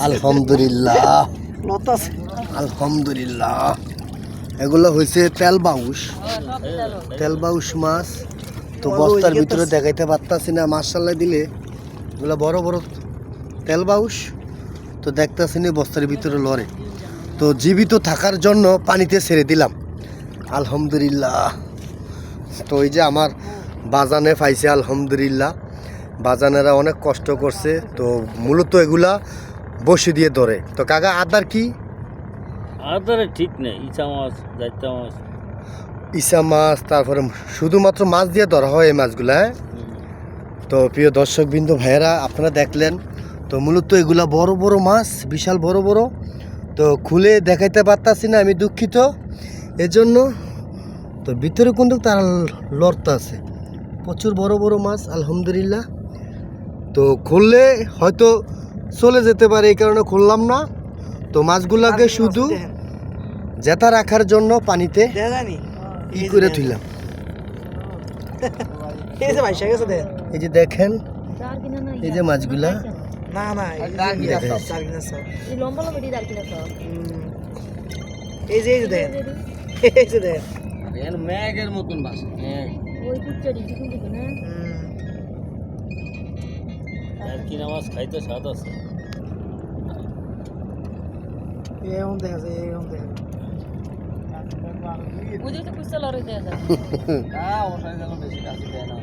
আলহামদুলিল্লাহ আলহামদুলিল্লাহ এগুলো হয়েছে তেল বাউস মাছ। তো বস্তার ভিতরে দেখাইতে পারতাছি না, মাশাআল্লাহ দিলে এগুলো বড় বড় তেল বাউস। তো দেখতেছি না বস্তার ভিতরে লড়ে, তো জীবিত থাকার জন্য পানিতে ছেড়ে দিলাম আলহামদুলিল্লাহ। তো এই যে আমার বাজানে পাইছে আলহামদুলিল্লাহ, বাজানেরা অনেক কষ্ট করছে। তো মূলত এগুলা বসে দিয়ে ধরে। তো কাকা আদার কি আদারে ঠিক নেই, ইসা মাছ, তারপরে শুধুমাত্র মাছ দিয়ে ধরা হয় এই মাছগুলা। হ্যাঁ, তো প্রিয় দর্শকবৃন্দ ভাইয়েরা আপনারা দেখলেন, তো মূলত এগুলা বড় বড় মাছ, বিশাল বড় বড়। তো খুলে দেখাইতে পারতাছি না, আমি দুঃখিত এজন্য। তো ভিতরে কিন্তু তারা লড়তে আছে, প্রচুর বড় বড় মাছ আলহামদুলিল্লাহ। তো খুললে হয়তো চলে যেতে পারে, এই কারণে খুললাম না। তো মাছগুলাকে শুধু জেতা রাখার জন্য পানিতে ই করে থইলাম। এই যে দেখেন, এই যে মাছগুলা ম্যাগের মতন ভাষা। মাছ খাইতে স্বাদ আছে।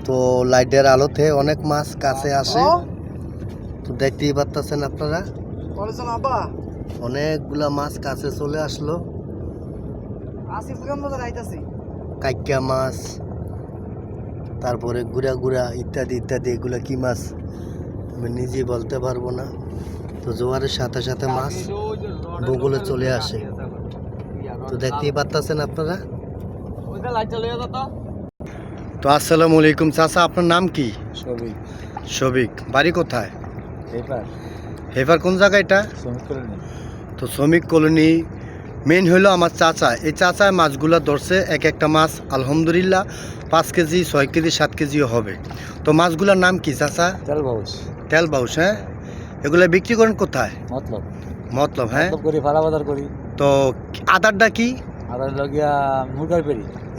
তো লাইটের আলোতে অনেক মাছ কাছে আসে, তো দেখতেই পারতেছেন আপনারা, অনেকগুলা মাছ কাছে চলে আসলো। কাইকা মাছ, তারপরে গুড়া গুড়া ইত্যাদি ইত্যাদি। এগুলা কি মাছ আমি নিজে বলতে পারবো না। তো জোয়ারের সাথে সাথে মাছ বগলে চলে আসে, তো দেখতেই পারতেছেন আপনারা। তো আসসালামু আলাইকুম চাচা, আপনার নাম কি? শফিক। বাড়ি কোথায়? হেফার কোন জায়গা এটা? তো শ্রমিক কলোনি মেন হইলো আমার চাচা। এই চাচায় মাছগুলা ধরছে, এক একটা মাছ আলহামদুলিল্লাহ 5 কেজি 6 কেজি 7 কেজিও হবে। তো মাছগুলার নাম কি চাচা? তেল বাউস। হ্যাঁ, এগুলা বিক্রি করেন কোথায়? মতলব। হ্যাঁ, তো আদারটা কি?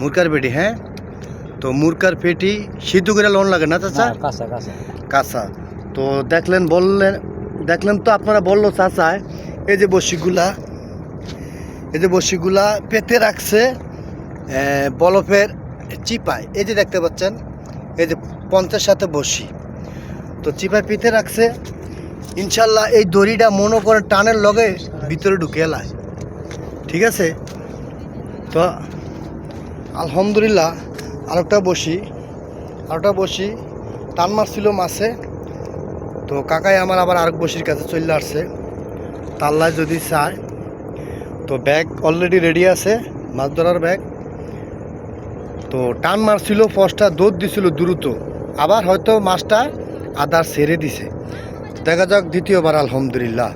মুরকার পেটি। হ্যাঁ, তো মুরকার পেটি সিদ্ধ করে লোন লাগে না চাচা? কাঁচা। তো দেখলেন তো আপনারা, বললো চাচায় এই যে বসিগুলা পেতে রাখছে বলফের চিপায়। এই যে দেখতে পাচ্ছেন, এই যে 50 সাথে বসি, তো চিপায় পেতে রাখছে। ইনশাল্লাহ এই দড়িটা মনে করেন টানের লগে ভিতরে ঢুকে এলায়, ঠিক আছে। তো আলহামদুলিল্লাহ আরেকটা বসি টান মারছিল মাছে। তো কাকাই আমার আবার আরেক বসির কাছে চলে আসছে, তাল্লায় যদি চায়। তো ব্যাগ অলরেডি রেডি আছে, মাছ ধরার ব্যাগ। তো টান মারছিল, ফসটা দৌড় দিছিল দ্রুত, আবার হয়তো মাছটা আদার ছেড়ে দিছে। দেখা যাক দ্বিতীয়বার আলহামদুলিল্লাহ।